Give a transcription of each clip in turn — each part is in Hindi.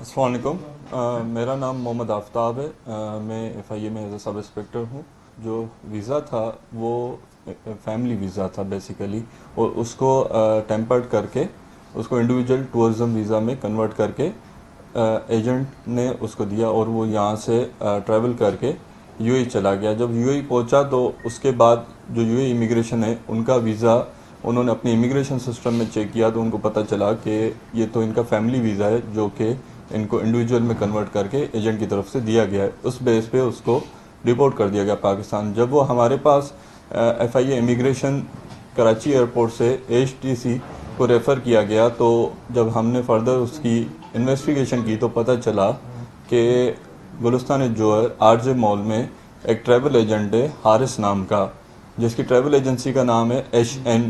अस्सलाम वालेकुम। मेरा नाम मोहम्मद आफ्ताब है। मैं FIA में एज ए सब इंस्पेक्टर हूँ। जो वीज़ा था वो फैमिली वीज़ा था बेसिकली, और उसको टेम्पर्ड करके उसको इंडिविजुअल टूरिज़्म वीज़ा में कन्वर्ट करके एजेंट ने उसको दिया, और वो यहाँ से ट्रैवल करके UAE चला गया। जब UAE पहुँचा तो उसके बाद जो UAE इमिग्रेशन है उनका वीज़ा उन्होंने अपने इमिग्रेशन सिस्टम में चेक किया, तो उनको पता चला कि ये तो इनका फैमिली वीज़ा है जो कि इनको इंडिविजुअल में कन्वर्ट करके एजेंट की तरफ से दिया गया है। उस बेस पे उसको रिपोर्ट कर दिया गया पाकिस्तान। जब वो हमारे पास FIA इमिग्रेशन कराची एयरपोर्ट से HTC को रेफ़र किया गया, तो जब हमने फर्दर उसकी इन्वेस्टिगेशन की तो पता चला कि गुलिस्तान जोहर RJ मॉल में एक ट्रैवल एजेंट है हारिस नाम का, जिसकी ट्रैवल एजेंसी का नाम है HN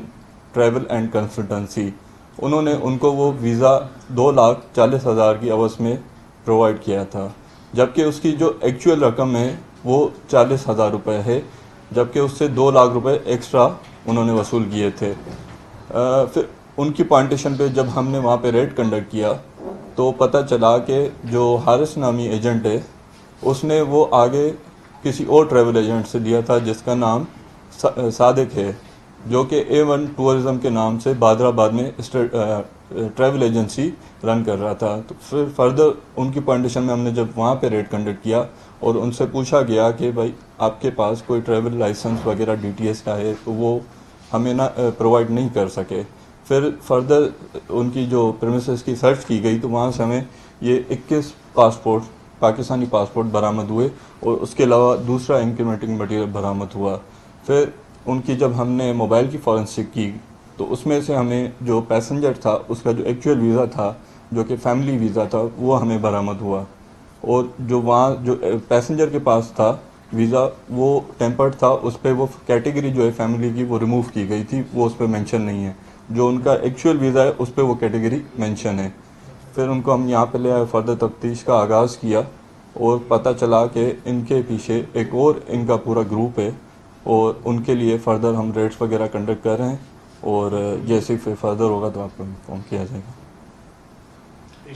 ट्रैवल एंड कंसल्टेंसी। उन्होंने उनको वो वीज़ा 2,40,000 की अवस में प्रोवाइड किया था, जबकि उसकी जो एक्चुअल रकम है वो 40,000 रुपये है, जबकि उससे 2 लाख रुपए एक्स्ट्रा उन्होंने वसूल किए थे। फिर उनकी पॉइंटेशन पे जब हमने वहाँ पे रेड कंडक्ट किया तो पता चला कि जो हारिस नामी एजेंट है उसने वो आगे किसी और ट्रैवल एजेंट से लिया था जिसका नाम सादिक है, जो कि A1 टूरिज़म के नाम से बादराबाद में ट्रैवल एजेंसी रन कर रहा था। तो फिर फर्दर उनकी पॉइंटेशन में हमने जब वहाँ पे रेड कंडक्ट किया और उनसे पूछा गया कि भाई आपके पास कोई ट्रैवल लाइसेंस वगैरह DTS का है, तो वो हमें ना प्रोवाइड नहीं कर सके। फिर फर्दर उनकी जो प्रेमिसेस की सर्च की गई तो वहाँ से हमें ये 21 पासपोर्ट पाकिस्तानी पासपोर्ट बरामद हुए, और उसके अलावा दूसरा इंक्रीमेंटिंग मटेरियल बरामद हुआ। फिर उनकी जब हमने मोबाइल की फॉरेंसिक की तो उसमें से हमें जो पैसेंजर था उसका जो एक्चुअल वीज़ा था जो कि फैमिली वीज़ा था वो हमें बरामद हुआ, और जो वहाँ जो पैसेंजर के पास था वीज़ा वो टेम्पर्ड था, उस पर वो कैटेगरी जो है फैमिली की वो रिमूव की गई थी, वो उस पर मेंशन नहीं है। जो उनका एक्चुअल वीज़ा है उस पर वो कैटेगरी मेंशन है। फिर उनको हम यहाँ पे ले आए, फर्दर तफ्तीश का आगाज़ किया और पता चला कि इनके पीछे एक और इनका पूरा ग्रुप है, और उनके लिए फ़र्दर हम रेड्स वगैरह कंडक्ट कर रहे हैं, और जैसे फिर फर्दर होगा तो आपको इन्फॉर्म किया जाएगा।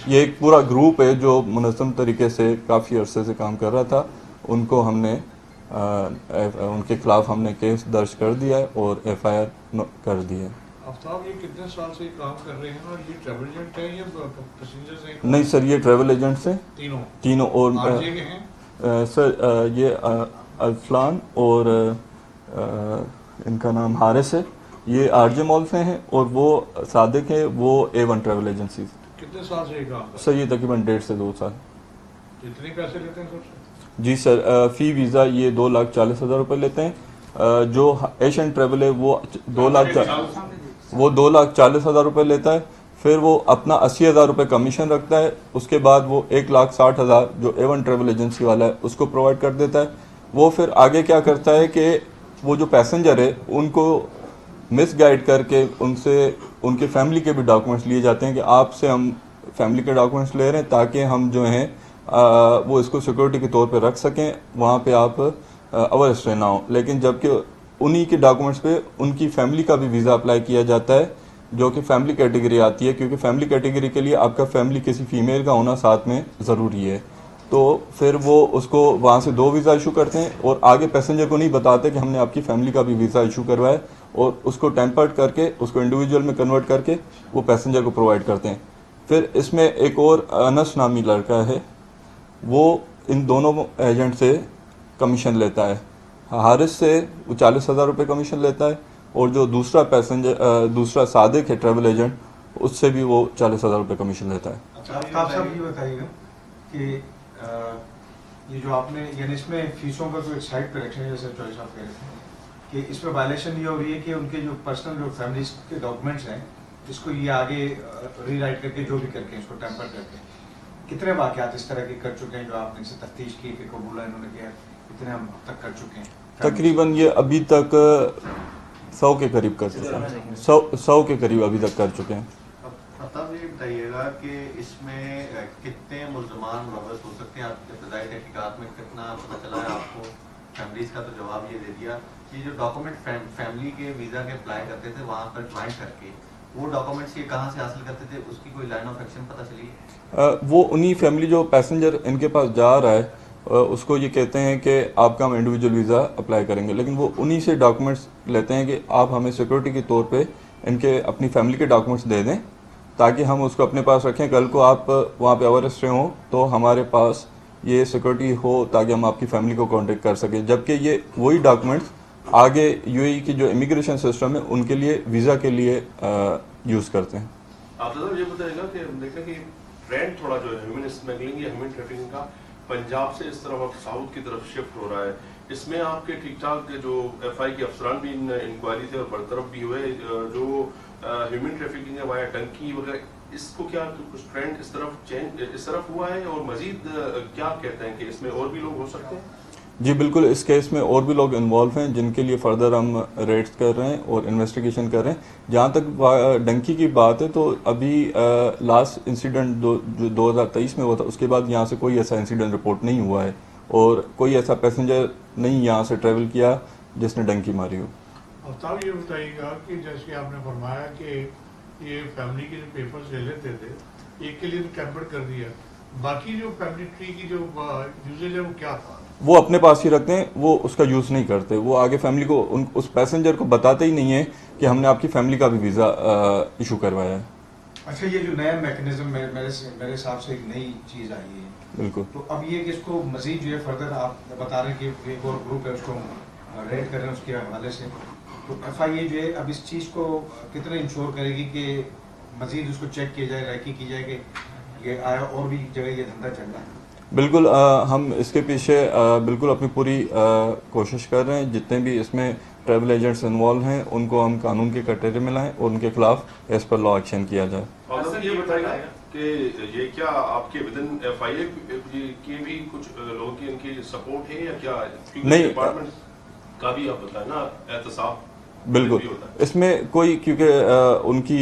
ये एक पूरा ग्रुप है जो मुनज़्ज़म तरीके से काफ़ी अरसे से काम कर रहा था। उनको हमने उनके खिलाफ हमने केस दर्ज कर दिया है और FIR कर दी है। आफ्ताब, ये कितने साल से काम कर रहे हैं और ये ट्रैवल एजेंट है या पैसेंजर्स हैं? नहीं सर, ये ट्रैवल एजेंट्स हैं तीनों। और आरजे के हैं? सर ये अरफलान और इनका नाम हारिस है, ये RJ मॉल से हैं, और वो सादिक है, वो A1 ट्रैवल एजेंसी। कितने साल से ये काम कर सर ये तकरीबन 1.5 से 2 साल। कितने पैसे लेते हैं सबसे? जी सर, फ़ी वीज़ा ये 2,40,000 रुपये लेते हैं। जो एशियन ट्रैवल है वो 2,40,000 रुपये लेता है। फिर वो अपना 80,000 रुपये कमीशन रखता है। उसके बाद वो 1,60,000 जो A1 ट्रैवल एजेंसी वाला है उसको प्रोवाइड कर देता है। वो फिर आगे क्या करता है कि वो जो पैसेंजर है उनको मिसगाइड करके उनसे उनके फैमिली के भी डॉक्यूमेंट्स लिए जाते हैं कि आपसे हम फैमिली के डॉक्यूमेंट्स ले रहे हैं ताकि हम जो हैं वो इसको सिक्योरिटी के तौर पे रख सकें, वहाँ पे आप अवर स्टे ना हो। लेकिन जबकि उन्हीं के डॉक्यूमेंट्स पे उनकी फैमिली का भी वीज़ा अप्लाई किया जाता है जो कि फैमिली कैटेगरी आती है, क्योंकि फैमिली कैटेगरी के लिए आपका फैमिली किसी फीमेल का होना साथ में ज़रूरी है। तो फिर वो उसको वहाँ से 2 वीज़ा इशू करते हैं और आगे पैसेंजर को नहीं बताते कि हमने आपकी फैमिली का भी वीज़ा इशू करवाया है, और उसको टेम्पर्ड करके उसको इंडिविजुअल में कन्वर्ट करके वो पैसेंजर को प्रोवाइड करते हैं। फिर इसमें एक और अनस नामी लड़का है, वो इन दोनों एजेंट से कमीशन लेता है। हारिस से वो 40,000 रुपये कमीशन लेता है, और जो दूसरा पैसेंजर दूसरा सादिक है ट्रैवल एजेंट, उससे भी वो 40,000 रुपये कमीशन लेता है। अच्छा, आप साहब ये बताइएगा कि ये जो आपने यानी इसमें फीसों का जो एक साइड पे रखे हैं, जैसे चॉइस आप कह रहे थे कि इसमें वायलेशन ये हो रही है कि उनके जो पर्सनल जो फैमिली के डॉक्यूमेंट्स हैं इसको ये आगे रीराइट करके जो भी करके इसको टेम्पर करके कितने वाकयात इस तरह के कर चुके हैं जो आपने इनसे तफ्तीश की कि कबूला इन्होंने किया, कितने हम अब तक कर चुके हैं? तकरीबन ये अभी तक 100 के करीब कर चुके हैं, 100 के करीब अभी तक कर चुके हैं। अब ये बताइएगा कि इसमें कितने मुल्ज़मान मुलव्वस हो सकते हैं? आपके इब्तदाई तहकीकात में कितना पता चला है आपको? फैमिलीज़ का तो जवाब ये दे दिया। ये जो डॉक्यूमेंट फैमिली के वीज़ा के अप्लाई करते थे वहाँ पर ज्वाइंट करके वो डॉक्यूमेंट्स ये कहाँ से हासिल करते थे, उसकी कोई लाइन ऑफ एक्शन पता चली है? वो उन्हीं फैमिली जो पैसेंजर इनके पास जा रहा है उसको ये कहते हैं कि आपका हम इंडिविजुअल वीज़ा अप्लाई करेंगे, लेकिन वो उन्हीं से डॉक्यूमेंट्स लेते हैं कि आप हमें सिक्योरिटी के तौर पे इनके अपनी फैमिली के डॉक्यूमेंट्स दे दें ताकि हम उसको अपने पास रखें। कल को आप वहाँ पे अरेस्ट हों तो हमारे पास ये सिक्योरिटी हो ताकि हम आपकी फैमिली को कांटेक्ट कर सकें, जबकि ये वही डॉक्यूमेंट्स आगे यूएई की जो इमिग्रेशन सिस्टम है उनके लिए वीज़ा के लिए यूज़ करते हैं। आप दादा ये बताइएगा कि हम देखा कि ट्रेंड थोड़ा जो है ह्यूमन स्मगलिंग या ह्यूमन ट्रैफिकिंग का पंजाब से इस तरफ अब साउथ की तरफ शिफ्ट हो रहा है, इसमें आपके ठीक ठाक जो एफआई के अफसरान भी इंक्वायरी थे और बरतरफ भी हुए, जो ह्यूमन ट्रैफिकिंग है वाया डंकी वगैरह, इसको क्या कुछ ट्रेंड इस तरफ हुआ है और मजीद क्या कहते हैं कि इसमें और भी लोग हो सकते हैं? जी बिल्कुल, इस केस में और भी लोग इन्वॉल्व हैं जिनके लिए फर्दर हम रेड्स कर रहे हैं और इन्वेस्टिगेशन कर रहे हैं। जहाँ तक डंकी की बात है तो अभी लास्ट इंसिडेंट जो 2023 में हुआ था उसके बाद यहाँ से कोई ऐसा इंसिडेंट रिपोर्ट नहीं हुआ है और कोई ऐसा पैसेंजर नहीं यहाँ से ट्रेवल किया जिसने डंकी मारी हो। अब ये बताइएगा कि जैसे आपने फरमाया कि ये फैमिली के जो पेपर्स ले लेते थे एक के लिए तो टेम्पर कर दिया, बाकी जो फैमिली ट्री की जो यूजेज है वो क्या था? वो अपने पास ही रखते हैं, वो उसका यूज़ नहीं करते, वो आगे फैमिली को उस पैसेंजर को बताते ही नहीं है कि हमने आपकी फैमिली का भी वीज़ा इशू करवाया है। अच्छा, ये जो नया मैकेनिज्म मेरे हिसाब से एक नई चीज़ आई है, बिल्कुल। तो अब ये कि इसको मजीद जो है फर्दर आप बता रहे हैं कि एक और ग्रुप है उसको रेड कर रहे हैं उसके हवाले से, तो एफआईए जो है अब इस चीज़ को कितना इंश्योर करेगी कि मजीद उसको चेक किया जाए, रैकी की जाए कि ये आया और भी जगह ये धंधा चल रहा है? बिल्कुल, हम इसके पीछे बिल्कुल अपनी पूरी कोशिश कर रहे हैं। जितने भी इसमें ट्रैवल एजेंट्स इन्वॉल्व हैं उनको हम कानून के कटघरे में लाएं और उनके खिलाफ एज पर लॉ एक्शन किया जाए। और ये बताइएगा कि ये क्या आपके विदिन एफआईए के भी कुछ लोगों की इनकी सपोर्ट है या क्या? नहीं, डिपार्टमेंट का भी आप बताएं ना, एहतसाब बिल्कुल इसमें कोई क्योंकि उनकी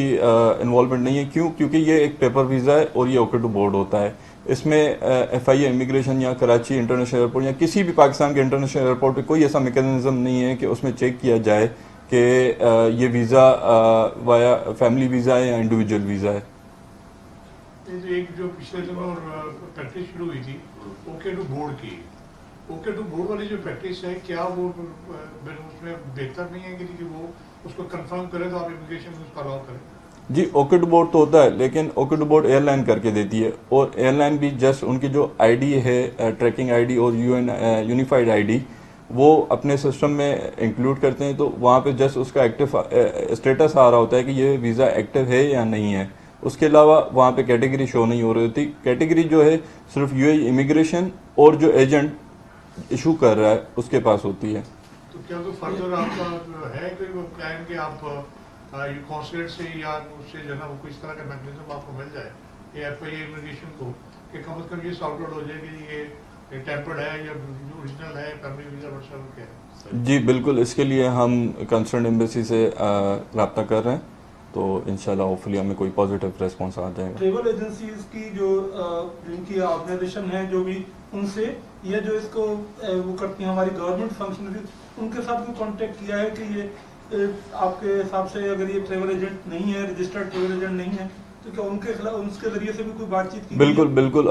इन्वॉल्वमेंट नहीं है। क्यों? क्योंकि ये एक पेपर वीज़ा है और ये ओके टू बोर्ड होता है। इसमें एफआईए इमिग्रेशन या कराची इंटरनेशनल एयरपोर्ट या किसी भी पाकिस्तान के इंटरनेशनल एयरपोर्ट पे कोई ऐसा मैकेनिज्म नहीं है कि उसमें चेक किया जाए कि ये वीज़ा वाया फैमिली वीज़ा है या इंडिविजुअल वीज़ा है। एक जो पिछले दिनों प्रैक्टिस शुरू हुई थी ओके टू बोर्ड की, ओके टू बोर्ड वाली जो प्रैक्टिस है क्या वो उसमें बेहतर नहीं है कि वो उसको कंफर्म करे तो आप इमिग्रेशन में उसका अलाउ करें? जी, ओके टू बोर्ड तो होता है लेकिन ओके टू बोर्ड एयरलाइन करके देती है और एयरलाइन भी जस्ट उनकी जो आईडी है ट्रैकिंग आईडी और यूनिफाइड आईडी वो अपने सिस्टम में इंक्लूड करते हैं, तो वहाँ पे जस्ट उसका एक्टिव स्टेटस आ रहा होता है कि ये वीज़ा एक्टिव है या नहीं है। उसके अलावा वहाँ पे कैटेगरी शो नहीं हो रही होती। कैटेगरी जो है सिर्फ यूएई इमिग्रेशन और जो एजेंट इशू कर रहा है उसके पास होती है। तो क्या तो फर्दर आपका है कोई प्लान कि आप कॉन्सुलेट से या उससे जो है ना वो कोई इस तरह का मैकेनिज्म आपको मिल जाए एफआईए इमिग्रेशन को कि कम से कम ये सॉर्ट आउट हो जाए कि ये टेम्पर्ड है या ओरिजिनल है, फैमिली वीज़ा वर्षा क्या है? जी बिल्कुल, इसके लिए हम कंसर्न एम्बेसी से रब्ता कर रहे हैं, तो इंशाल्लाह होपफुली हमें कोई पॉजिटिव रेस्पॉन्स आ जाएगा। ट्रेवल एजेंसीज की जो जिनकी ऑर्गेनाइजेशन है जो भी उनसे या जो इसको वो करती हैं हमारी गवर्नमेंट फंक्शनरीज उनके साथ भी कांटेक्ट किया है कि ये आपके हिसाब से अगर ये ट्रेवल एजेंट नहीं है, रजिस्टर्ड ट्रेवल एजेंट नहीं है, तो क्या उनके खिलाफ उनके जरिए से भी कोई बातचीत की? बिल्कुल बिल्कुल,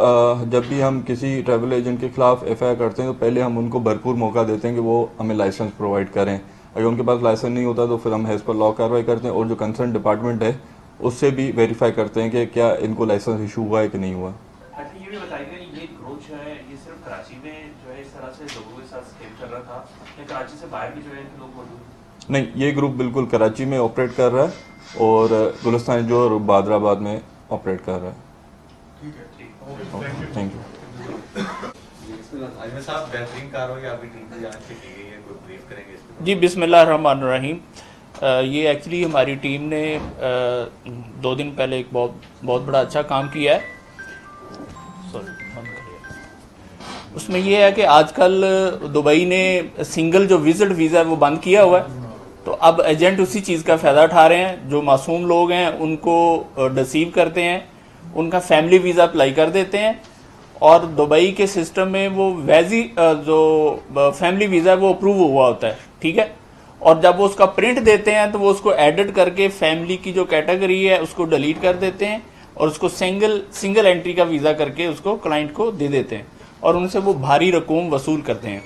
जब भी हम किसी ट्रैवल एजेंट के खिलाफ एफआईआर करते हैं तो पहले हम उनको भरपूर मौका देते हैं कि वो हमें लाइसेंस प्रोवाइड करें। अगर उनके पास लाइसेंस नहीं होता तो फिर हम एज पर लॉ कार्रवाई करते हैं और जो कंसर्न डिपार्टमेंट है उससे भी वेरीफाई करते हैं कि क्या इनको लाइसेंस इशू हुआ है कि नहीं हुआ। अच्छा, ये भी बताइएगा ये ग्रोथ जो है ये सिर्फ कराची में जो है इस तरह से लोगों के साथ स्कैम चल रहा था या कराची से बाहर भी जो है लोग मौजूद? नहीं, ये ग्रुप बिल्कुल कराची में ऑपरेट कर रहा है और गुलिस्तान जो और बादराबाद में ऑपरेट कर रहा है। Thank you. साहब बेहतरीन कार्रवाई आपकी टीम की जांच की गई है, कोई ब्रीफ करेंगे इस पर? जी, बिस्मिल्लाहिर्रहमानिर्रहीम। ये एक्चुअली हमारी टीम ने 2 दिन पहले एक बहुत बड़ा अच्छा काम किया है। उसमें ये है कि आजकल दुबई ने सिंगल जो विजिट वीज़ा है वो बंद किया हुआ है, तो अब एजेंट उसी चीज़ का फ़ायदा उठा रहे हैं। जो मासूम लोग हैं उनको डिसीव करते हैं, उनका फैमिली वीज़ा अप्लाई कर देते हैं और दुबई के सिस्टम में वो वैसी जो फैमिली वीज़ा है वो अप्रूव हुआ होता है, ठीक है। और जब वो उसका प्रिंट देते हैं तो वो उसको एडिट करके फैमिली की जो कैटेगरी है उसको डिलीट कर देते हैं और उसको सिंगल एंट्री का वीज़ा करके उसको क्लाइंट को दे देते हैं और उनसे वो भारी रकूम वसूल करते हैं।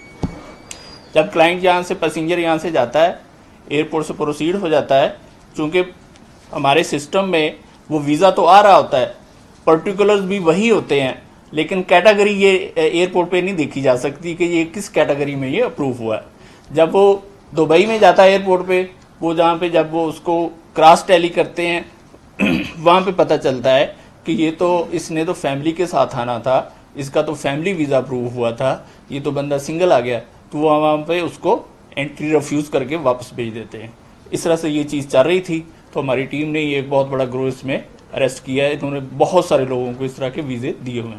जब क्लाइंट यहाँ से पैसेंजर यहाँ से जाता है, एयरपोर्ट से प्रोसीड हो जाता है, चूँकि हमारे सिस्टम में वो वीज़ा तो आ रहा होता है, पर्टिकुलर्स भी वही होते हैं, लेकिन कैटेगरी ये एयरपोर्ट पे नहीं देखी जा सकती कि ये किस कैटेगरी में ये अप्रूव हुआ है। जब वो दुबई में जाता है एयरपोर्ट पे, वो जहाँ पे जब वो उसको क्रॉस टैली करते हैं वहाँ पे पता चलता है कि ये तो इसने तो फैमिली के साथ आना था, इसका तो फैमिली वीज़ा अप्रूव हुआ था, ये तो बंदा सिंगल आ गया, तो वो वहाँ पे उसको एंट्री रिफ्यूज़ करके वापस भेज देते हैं। इस तरह से ये चीज़ चल रही थी, तो हमारी टीम ने ये एक बहुत बड़ा ग्रोथ इसमें अरेस्ट किया है। इन्होंने बहुत सारे लोगों को इस तरह के वीज़े दिए हुए हैं।